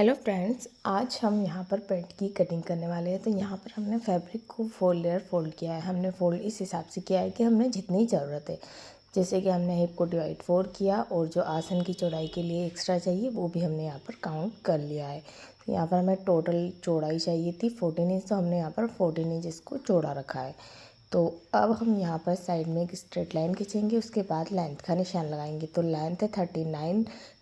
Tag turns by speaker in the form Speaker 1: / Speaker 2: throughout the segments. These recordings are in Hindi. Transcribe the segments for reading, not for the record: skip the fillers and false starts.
Speaker 1: हेलो फ्रेंड्स, आज हम यहाँ पर पेंट की कटिंग करने वाले हैं। तो यहाँ पर हमने फैब्रिक को 4 लेयर फोल्ड किया है। हमने फोल्ड इस हिसाब से किया है कि हमने जितनी ज़रूरत है, जैसे कि हमने हिप को डिवाइड 4 किया और जो आसन की चौड़ाई के लिए एक्स्ट्रा चाहिए वो भी हमने यहाँ पर काउंट कर लिया है। तो यहाँ पर हमें टोटल चौड़ाई चाहिए थी 14 इंच, तो हमने यहाँ पर 14 इंच इसको चौड़ा रखा है। तो अब हम यहाँ पर साइड में एक स्ट्रेट लाइन खींचेंगे, उसके बाद लेंथ का निशान लगाएंगे। तो लेंथ है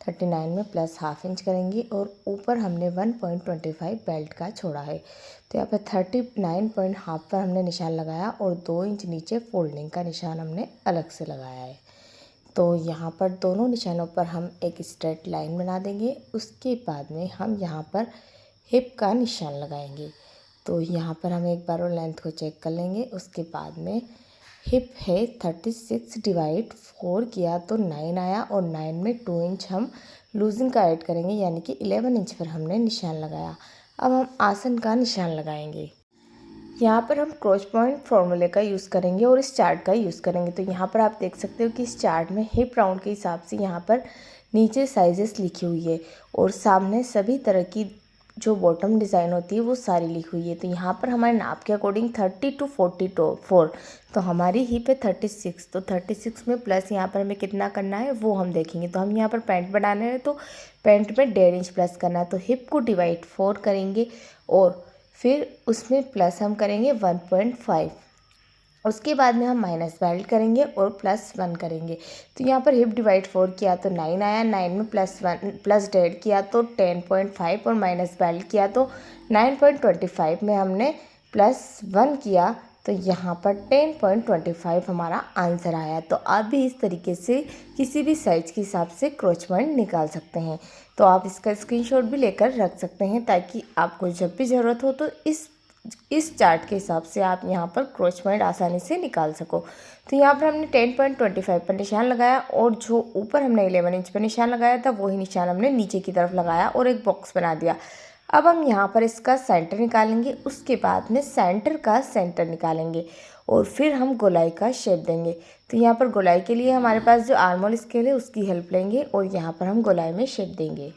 Speaker 1: 39 में प्लस हाफ इंच करेंगे और ऊपर हमने 1.25 बेल्ट का छोड़ा है। तो यहाँ पर 39.5 पर हमने निशान लगाया और 2 इंच नीचे फोल्डिंग का निशान हमने अलग से लगाया है। तो यहाँ पर दोनों निशानों पर हम एक स्ट्रेट लाइन बना देंगे। उसके बाद में हम यहाँ पर हिप का निशान लगाएंगे। तो यहाँ पर हम एक बार और लेंथ को चेक कर लेंगे। उसके बाद में हिप है 36 डिवाइड 4 किया तो 9 आया और 9 में 2 इंच हम लूजिंग का ऐड करेंगे, यानी कि 11 इंच पर हमने निशान लगाया। अब हम आसन का निशान लगाएंगे। यहाँ पर हम क्रॉस पॉइंट फॉर्मूले का यूज़ करेंगे और इस चार्ट का यूज़ करेंगे। तो यहाँ पर आप देख सकते हो कि इस चार्ट में हिप राउंड के हिसाब से यहाँ पर नीचे साइजेस लिखी हुई है और सामने सभी तरह की जो बॉटम डिज़ाइन होती है वो सारी लिखी हुई है। तो यहाँ पर हमारे नाप के अकॉर्डिंग 30 to 44, तो हमारी हिप है 36। तो 36 में प्लस यहाँ पर हमें कितना करना है वो हम देखेंगे। तो हम यहाँ पर पैंट बनाने हैं तो पैंट में 1.5 इंच प्लस करना है। तो हिप को डिवाइड 4 करेंगे और फिर उसमें प्लस हम करेंगे 1.5। उसके बाद में हम माइनस बेल्ट करेंगे और +1 करेंगे। तो यहाँ पर हिप डिवाइड 4 किया तो 9 आया, 9 में प्लस 1.5 किया तो 10.5 और माइनस बेल्ट किया तो 9.25 में हमने +1 किया तो यहाँ पर 10.25 हमारा आंसर आया। तो आप भी इस तरीके से किसी भी साइज के हिसाब से क्रॉच पॉइंट निकाल सकते हैं। तो आप इसका स्क्रीनशॉट भी लेकर रख सकते हैं ताकि आपको जब भी ज़रूरत हो तो इस चार्ट के हिसाब से आप यहाँ पर क्रॉच पॉइंट आसानी से निकाल सको। तो यहाँ पर हमने 10.25 पर निशान लगाया और जो ऊपर हमने 11 इंच पर निशान लगाया था वही निशान हमने नीचे की तरफ लगाया और एक बॉक्स बना दिया। अब हम यहाँ पर इसका सेंटर निकालेंगे। उसके बाद में सेंटर का सेंटर निकालेंगे और फिर हम गोलाई का शेप देंगे। तो यहाँ पर गोलाई के लिए हमारे पास जो आर्मोल स्केल है उसकी हेल्प लेंगे और यहाँ पर हम गोलाई में शेप देंगे।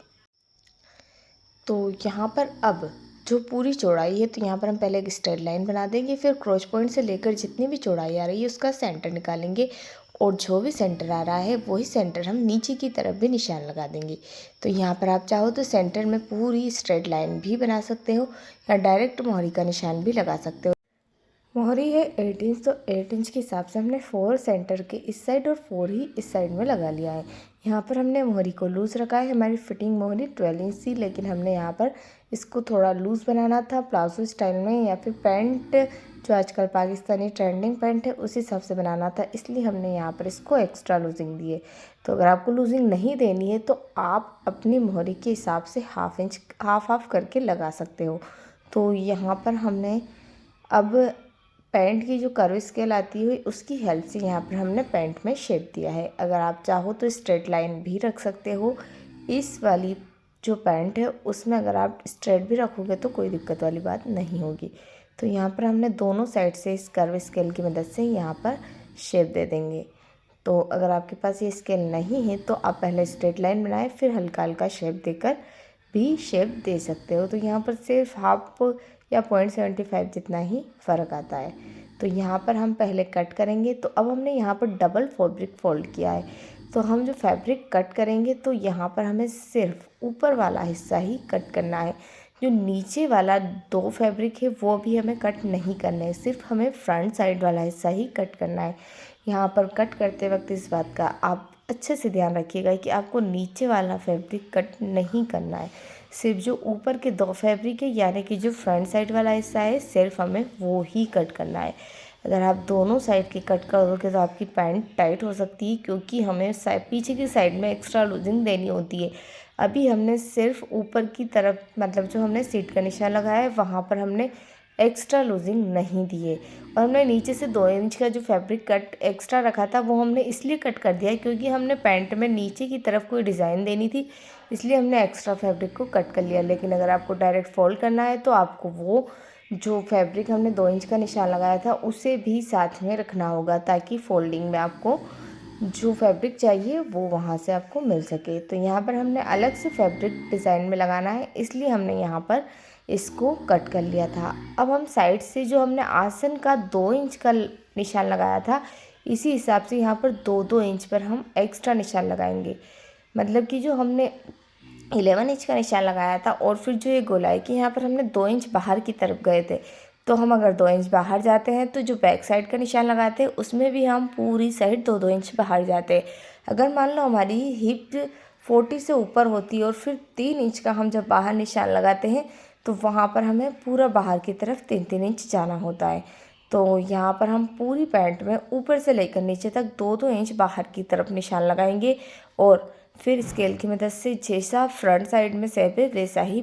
Speaker 1: तो यहाँ पर अब जो पूरी चौड़ाई है तो यहाँ पर हम पहले एक स्ट्रेट लाइन बना देंगे, फिर क्रॉच पॉइंट से लेकर जितनी भी चौड़ाई आ रही है उसका सेंटर निकालेंगे और जो भी सेंटर आ रहा है वही सेंटर हम नीचे की तरफ भी निशान लगा देंगे। तो यहाँ पर आप चाहो तो सेंटर में पूरी स्ट्रेट लाइन भी बना सकते हो या डायरेक्ट मोहरी का निशान भी लगा सकते हो। मोहरी है 8 इंच, तो 8 इंच के हिसाब से हमने 4 सेंटर के इस साइड और 4 ही इस साइड में लगा लिया है। यहाँ पर हमने मोहरी को लूज़ रखा है। हमारी फिटिंग मोहरी 12 इंच थी, लेकिन हमने यहाँ पर इसको थोड़ा लूज़ बनाना था प्लाजो स्टाइल में या फिर पैंट जो आजकल पाकिस्तानी ट्रेंडिंग पैंट है उस हिसाब से बनाना था, इसलिए हमने यहाँ पर इसको एक्स्ट्रा लूजिंग दी है। तो अगर आपको लूजिंग नहीं देनी है तो आप अपनी मोहरी के हिसाब से हाफ इंच हाफ करके लगा सकते हो। तो यहाँ पर हमने अब पैंट की जो कर्व स्केल आती है उसकी हेल्प से यहाँ पर हमने पैंट में शेप दिया है। अगर आप चाहो तो स्ट्रेट लाइन भी रख सकते हो। इस वाली जो पैंट है उसमें अगर आप स्ट्रेट भी रखोगे तो कोई दिक्कत वाली बात नहीं होगी। तो यहाँ पर हमने दोनों साइड से इस कर्व स्केल की मदद से यहाँ पर शेप दे देंगे। तो अगर आपके पास ये स्केल नहीं है तो आप पहले स्ट्रेट लाइन बनाएं, फिर हल्का हल्का शेप देकर भी शेप दे सकते हो। तो यहाँ पर सिर्फ हाफ या 0.75 जितना ही फ़र्क आता है। तो यहाँ पर हम पहले कट करेंगे। तो अब हमने यहाँ पर डबल फैब्रिक फोल्ड किया है, तो हम जो फैब्रिक कट करेंगे तो यहाँ पर हमें सिर्फ ऊपर वाला हिस्सा ही कट करना है। जो नीचे वाला 2 फैब्रिक है वो भी हमें कट नहीं करना है, सिर्फ हमें फ्रंट साइड वाला हिस्सा ही कट करना है। यहाँ पर कट करते वक्त इस बात का आप अच्छे से ध्यान रखिएगा कि आपको नीचे वाला फैब्रिक कट नहीं करना है, सिर्फ जो ऊपर के 2 फैब्रिक है यानी कि जो फ्रंट साइड वाला हिस्सा है सिर्फ हमें वो ही कट करना है। अगर आप दोनों साइड की कट करोगे तो आपकी पैंट टाइट हो सकती है, क्योंकि हमें पीछे की साइड में एक्स्ट्रा लूजिंग देनी होती है। अभी हमने सिर्फ ऊपर की तरफ मतलब जो हमने सीट का निशान लगाया है वहाँ पर हमने एक्स्ट्रा लूजिंग नहीं दी है और हमने नीचे से 2 इंच का जो फैब्रिक कट एक्स्ट्रा रखा था वो हमने इसलिए कट कर दिया है क्योंकि हमने पैंट में नीचे की तरफ कोई डिज़ाइन देनी थी, इसलिए हमने एक्स्ट्रा फैब्रिक को कट कर लिया। लेकिन अगर आपको डायरेक्ट फोल्ड करना है तो आपको वो जो फैब्रिक हमने 2 इंच का निशान लगाया था उसे भी साथ में रखना होगा ताकि फोल्डिंग में आपको जो फैब्रिक चाहिए वो वहाँ से आपको मिल सके। तो यहाँ पर हमने अलग से फैब्रिक डिज़ाइन में लगाना है, इसलिए हमने यहाँ पर इसको कट कर लिया था। अब हम साइड से जो हमने आसन का 2 इंच का निशान लगाया था, इसी हिसाब से यहाँ पर 2-2 इंच पर हम एक्स्ट्रा निशान लगाएंगे। मतलब कि जो हमने 11 इंच का निशान लगाया था और फिर जो ये गोलाई की यहाँ पर हमने 2 इंच बाहर की तरफ गए थे, तो हम अगर 2 इंच बाहर जाते हैं तो जो बैक साइड का निशान लगाते हैं उसमें भी हम पूरी साइड 2-2 इंच बाहर जाते हैं। अगर मान लो हमारी हिप 40 से ऊपर होती है और फिर 3 इंच का हम जब बाहर निशान लगाते हैं तो वहाँ पर हमें पूरा बाहर की तरफ 3-3 इंच जाना होता है। तो यहाँ पर हम पूरी पैंट में ऊपर से लेकर नीचे तक 2-2 इंच बाहर की तरफ निशान लगाएंगे और फिर स्केल की मदद से जैसा फ्रंट साइड में शेप है वैसा ही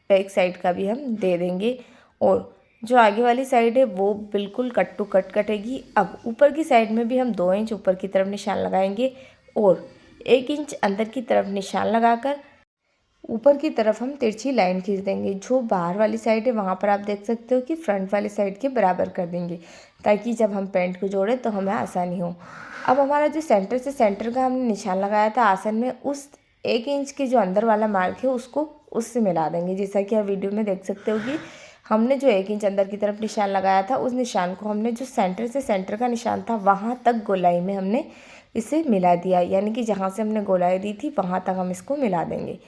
Speaker 1: बैक साइड का भी हम दे देंगे। और जो आगे वाली साइड है वो बिल्कुल कट टू कट कटेगी। अब ऊपर की साइड में भी हम 2 इंच ऊपर की तरफ निशान लगाएंगे और 1 इंच अंदर की तरफ निशान लगाकर ऊपर की तरफ हम तिरछी लाइन खींच देंगे। जो बाहर वाली साइड है वहाँ पर आप देख सकते हो कि फ्रंट वाली साइड के बराबर कर देंगे, ताकि जब हम पैंट को जोड़ें तो हमें आसानी हो। अब हमारा जो सेंटर से सेंटर का हमने निशान लगाया था आसन में, उस 1 इंच के जो अंदर वाला मार्क है उसको उससे मिला देंगे। जैसा कि आप वीडियो में देख सकते हो कि हमने जो 1 इंच अंदर की तरफ निशान लगाया था उस निशान को हमने जो सेंटर से सेंटर का निशान था वहाँ तक गोलाई में हमने इसे मिला दिया, यानी कि जहाँ से हमने गोलाई दी थी वहाँ तक हम इसको मिला देंगे।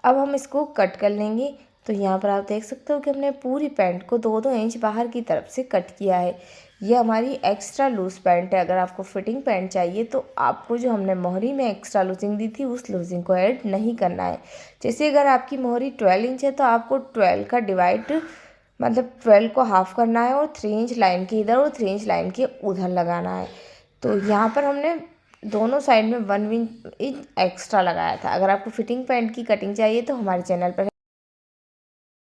Speaker 1: अब हम इसको कट कर लेंगे। तो यहाँ पर आप देख सकते हो कि हमने पूरी पैंट को 2-2 इंच बाहर की तरफ से कट किया है। ये हमारी एक्स्ट्रा लूज़ पैंट है। अगर आपको फिटिंग पैंट चाहिए तो आपको जो हमने मोहरी में एक्स्ट्रा लूजिंग दी थी उस लूजिंग को ऐड नहीं करना है। जैसे अगर आपकी मोहरी 12 इंच है तो आपको 12 का डिवाइड मतलब 12 को हाफ़ करना है और 3 इंच लाइन के इधर और 3 इंच लाइन के उधर लगाना है। तो यहाँ पर हमने दोनों साइड में 1 इंच एक्स्ट्रा लगाया था। अगर आपको फिटिंग पैंट की कटिंग चाहिए तो हमारे चैनल पर